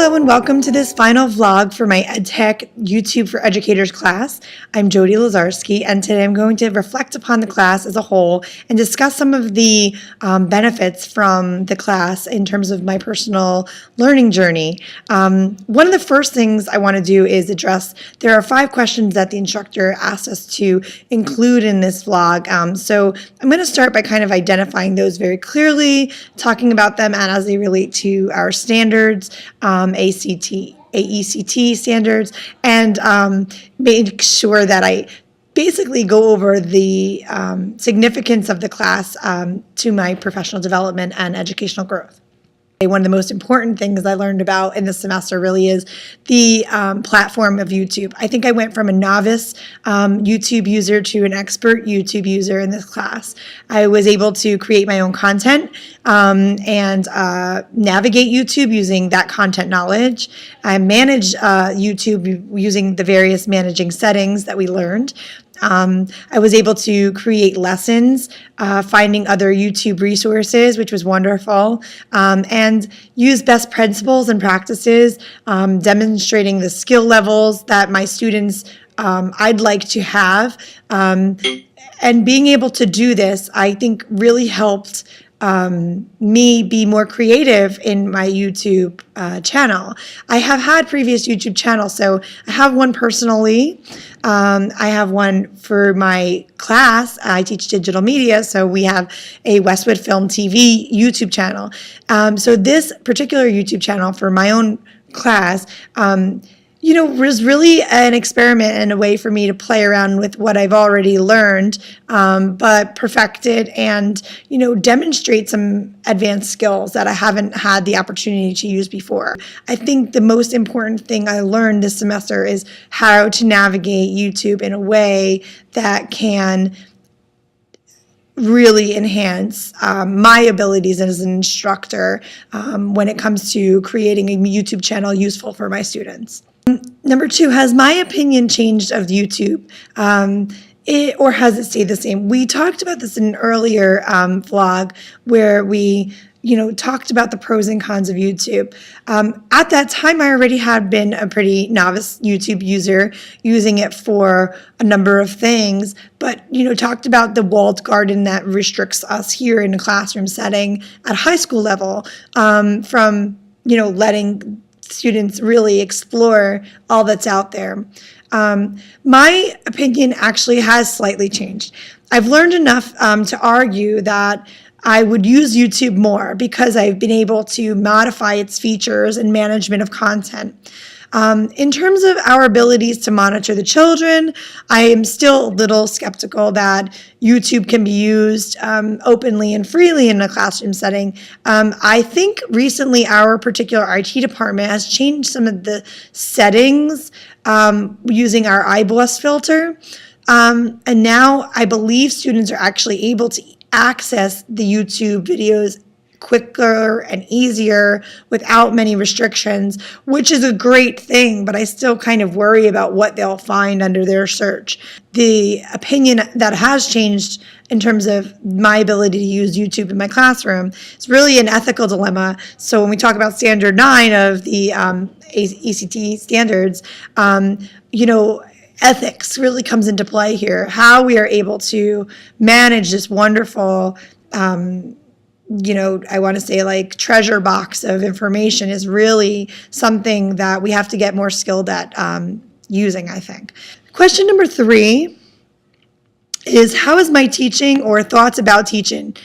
Hello and welcome to this final vlog for my EdTech YouTube for Educators class. I'm Jody Lazarski, and today I'm going to reflect upon the class as a whole and discuss some of the benefits from the class in terms of my personal learning journey. One of the first things I want to do is address, there are 5 questions that the instructor asked us to include in this vlog. So I'm going to start by kind of identifying those very clearly, talking about them and as they relate to our standards, AECT standards, and make sure that I basically go over the significance of the class to my professional development and educational growth. One of the most important things I learned about in this semester really is the platform of YouTube. I think I went from a novice YouTube user to an expert YouTube user in this class. I was able to create my own content and navigate YouTube using that content knowledge. I managed YouTube using the various managing settings that we learned. I was able to create lessons, finding other YouTube resources, which was wonderful, and use best principles and practices, demonstrating the skill levels that my students I'd like to have. And being able to do this, I think, really helped me be more creative in my YouTube channel. I have had previous YouTube channels, so I have one personally. I have one for my class. I teach digital media, so we have a Westwood Film TV YouTube channel. So this particular YouTube channel for my own class, was really an experiment and a way for me to play around with what I've already learned, but perfected and, demonstrate some advanced skills that I haven't had the opportunity to use before. I think the most important thing I learned this semester is how to navigate YouTube in a way that can really enhance my abilities as an instructor when it comes to creating a YouTube channel useful for my students. Number 2, has my opinion changed of YouTube, or has it stayed the same? We talked about this in an earlier vlog where we talked about the pros and cons of YouTube. At that time, I already had been a pretty novice YouTube user, using it for a number of things, but, talked about the walled garden that restricts us here in a classroom setting at high school level from, letting students really explore all that's out there. My opinion actually has slightly changed. I've learned enough to argue that I would use YouTube more because I've been able to modify its features and management of content. In terms of our abilities to monitor the children, I am still a little skeptical that YouTube can be used openly and freely in a classroom setting. I think recently our particular IT department has changed some of the settings using our iBoss filter. And now I believe students are actually able to access the YouTube videos quicker and easier without many restrictions, which is a great thing, but I still kind of worry about what they'll find under their search. The opinion that has changed in terms of my ability to use YouTube in my classroom is really an ethical dilemma. So when we talk about Standard 9 of the AECT standards, ethics really comes into play here. How we are able to manage this wonderful I want to say like treasure box of information is really something that we have to get more skilled at using, I think. Question number 3 is, how is my teaching or thoughts about teaching?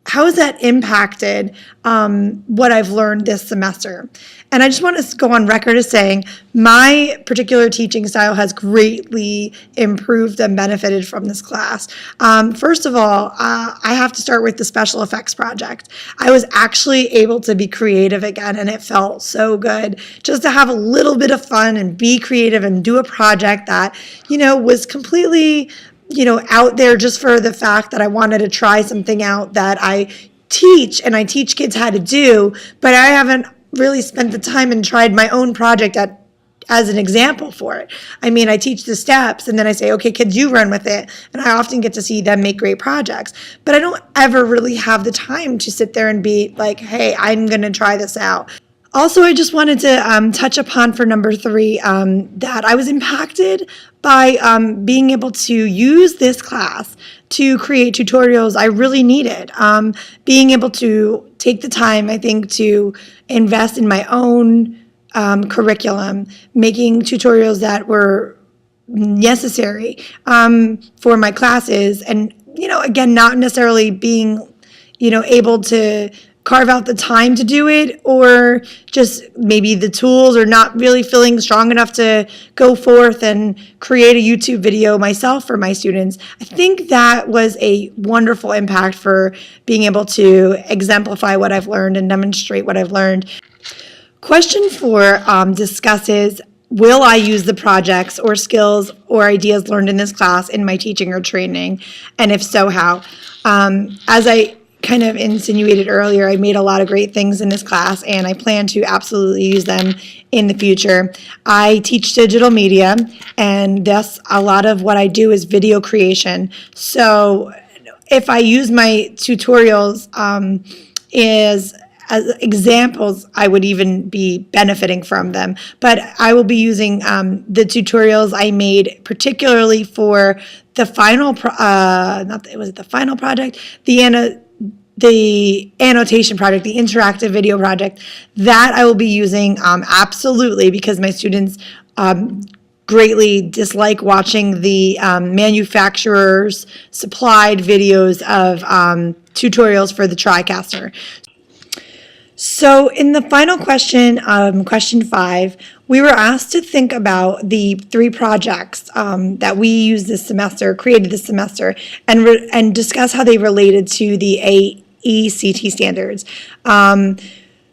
How has that impacted what I've learned this semester? And I just want to go on record as saying my particular teaching style has greatly improved and benefited from this class. First of all, I have to start with the special effects project. I was actually able to be creative again, and it felt so good just to have a little bit of fun and be creative and do a project that, was completely out there just for the fact that I wanted to try something out that I teach, and I teach kids how to do, but I haven't really spent the time and tried my own project as an example for it. I mean, I teach the steps and then I say, okay, kids, you run with it. And I often get to see them make great projects, but I don't ever really have the time to sit there and be like, hey, I'm going to try this out. Also, I just wanted to touch upon for number 3 that I was impacted by being able to use this class to create tutorials I really needed. Being able to take the time, I think, to invest in my own curriculum, making tutorials that were necessary for my classes, and again, not necessarily being able to carve out the time to do it, or just maybe the tools, or not really feeling strong enough to go forth and create a YouTube video myself for my students. I think that was a wonderful impact for being able to exemplify what I've learned and demonstrate what I've learned. Question 4 discusses, will I use the projects or skills or ideas learned in this class in my teaching or training? And if so, how? As I kind of insinuated earlier, I made a lot of great things in this class, and I plan to absolutely use them in the future. I teach digital media, and thus a lot of what I do is video creation. So if I use my tutorials as examples, I would even be benefiting from them. But I will be using the tutorials I made particularly for the final, the annotation project, the interactive video project, that I will be using absolutely, because my students greatly dislike watching the manufacturer's supplied videos of tutorials for the TriCaster. So in the final question, question 5, we were asked to think about the 3 projects that we used this semester, created this semester, and discuss how they related to the AECT standards.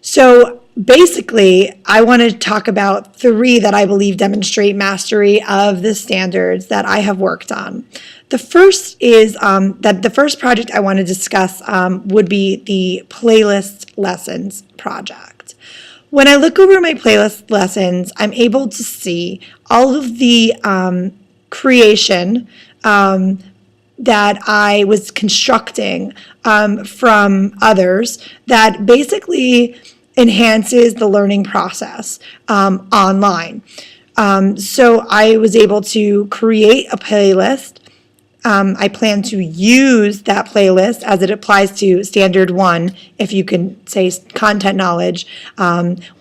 So basically, I want to talk about 3 that I believe demonstrate mastery of the standards that I have worked on. The first is that the first project I want to discuss would be the playlist lessons project. When I look over my playlist lessons, I'm able to see all of the creation that I was constructing from others that basically enhances the learning process online. So I was able to create a playlist. I plan to use that playlist as it applies to Standard 1, if you can say content knowledge.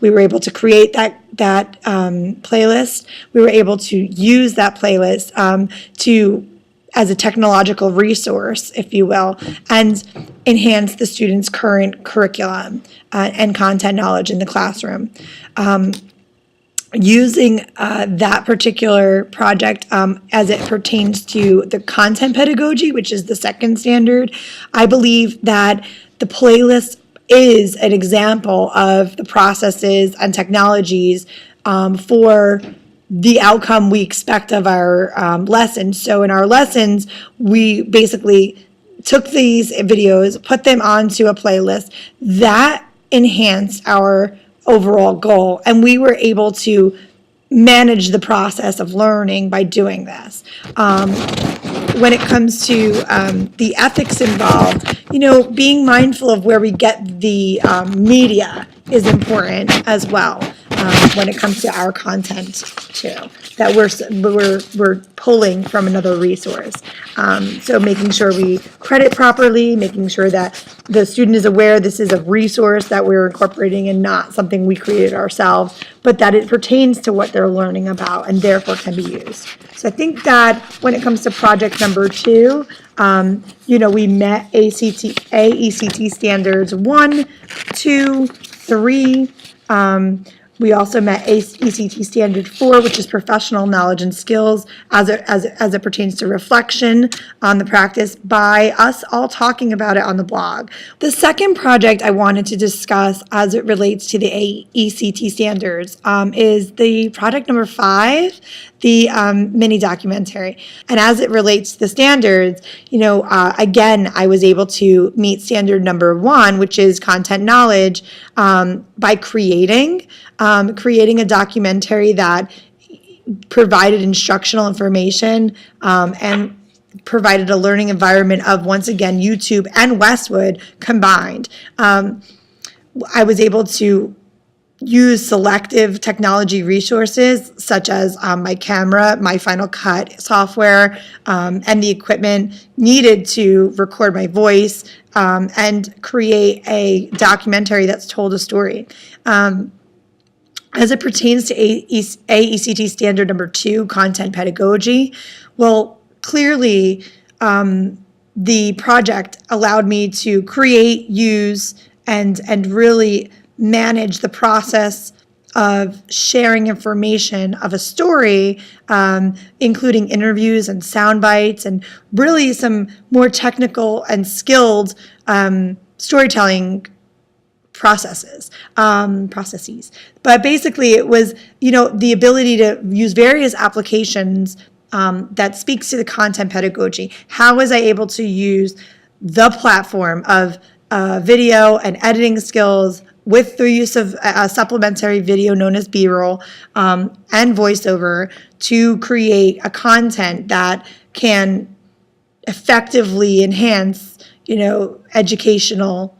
We were able to create that playlist. We were able to use that playlist as a technological resource, if you will, and enhance the students' current curriculum and content knowledge in the classroom. Using that particular project as it pertains to the content pedagogy, which is the second standard, I believe that the playlist is an example of the processes and technologies for the outcome we expect of our lessons. So in our lessons, we basically took these videos, put them onto a playlist that enhanced our overall goal, and we were able to manage the process of learning by doing this. When it comes to the ethics involved, being mindful of where we get the media is important as well. When it comes to our content too, that we're pulling from another resource. So making sure we credit properly, making sure that the student is aware this is a resource that we're incorporating and not something we created ourselves, but that it pertains to what they're learning about and therefore can be used. So I think that when it comes to project number 2, we met AECT standards 1, 2, 3. We also met AECT Standard 4, which is professional knowledge and skills as it pertains to reflection on the practice, by us all talking about it on the blog. The second project I wanted to discuss as it relates to the AECT standards is the project number 5, the mini documentary. And as it relates to the standards, again, I was able to meet standard number 1, which is content knowledge, by creating a documentary that provided instructional information and provided a learning environment of, once again, YouTube and Westwood combined. I was able to use selective technology resources such as my camera, my Final Cut software, and the equipment needed to record my voice and create a documentary that's told a story. As it pertains to AECT standard number 2, content pedagogy, well, clearly the project allowed me to create, use, and really manage the process of sharing information of a story, including interviews and sound bites and really some more technical and skilled storytelling processes. But basically it was, the ability to use various applications that speaks to the content pedagogy. How was I able to use the platform of video and editing skills with the use of supplementary video known as B-roll and voiceover to create a content that can effectively enhance, educational,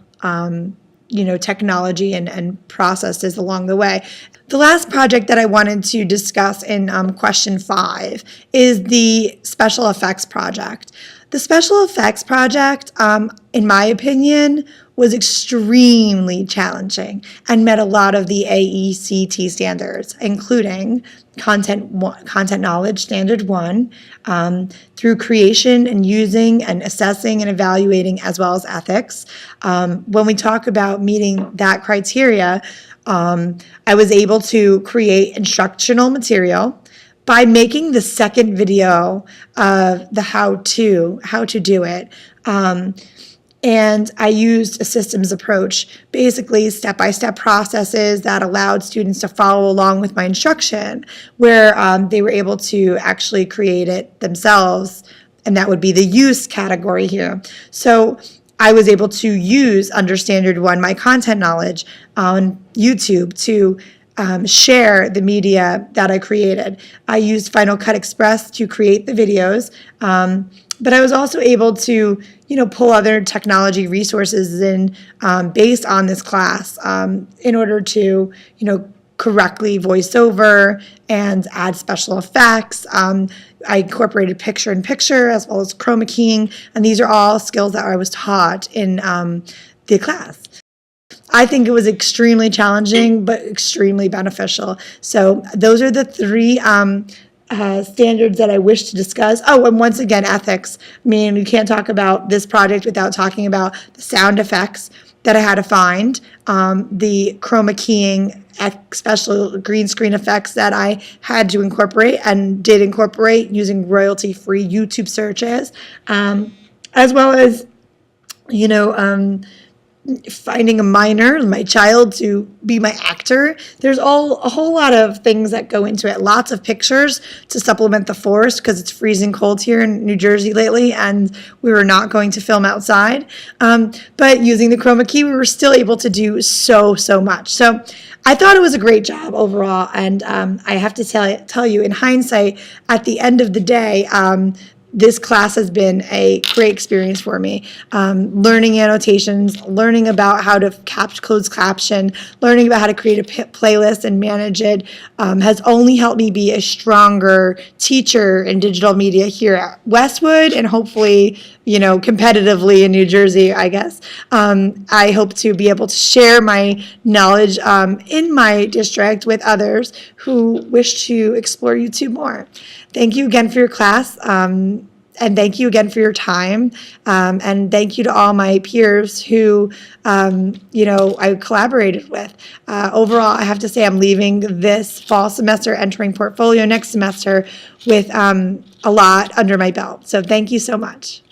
technology and processes along the way. The last project that I wanted to discuss in question 5 is the special effects project. The special effects project, in my opinion, was extremely challenging and met a lot of the AECT standards, including content knowledge standard 1, through creation and using and assessing and evaluating, as well as ethics. When we talk about meeting that criteria, I was able to create instructional material by making the second video of the how to do it. And I used a systems approach, basically step-by-step processes that allowed students to follow along with my instruction, where they were able to actually create it themselves, and that would be the use category here. So I was able to use under Standard 1 my content knowledge on YouTube to share the media that I created. I used Final Cut Express to create the videos, but I was also able to, pull other technology resources in based on this class in order to, correctly voice over and add special effects. I incorporated picture-in-picture as well as chroma keying, and these are all skills that I was taught in the class. I think it was extremely challenging, but extremely beneficial. So those are the 3 standards that I wish to discuss. Oh, and once again, ethics. I mean, we can't talk about this project without talking about the sound effects that I had to find, the chroma keying, special green screen effects that I had to incorporate and did incorporate using royalty-free YouTube searches, as well as, finding a minor, my child, to be my actor. There's a whole lot of things that go into it. Lots of pictures to supplement the forest because it's freezing cold here in New Jersey lately, and we were not going to film outside. But using the chroma key, we were still able to do so much. So I thought it was a great job overall, and I have to tell you, in hindsight, at the end of the day, this class has been a great experience for me. Learning annotations, learning about how to closed caption, learning about how to create a playlist and manage it has only helped me be a stronger teacher in digital media here at Westwood and hopefully, competitively in New Jersey, I guess. I hope to be able to share my knowledge in my district with others who wish to explore YouTube more. Thank you again for your class. And thank you again for your time. And thank you to all my peers who, I collaborated with. Overall, I have to say I'm leaving this fall semester, entering portfolio next semester with a lot under my belt. So thank you so much.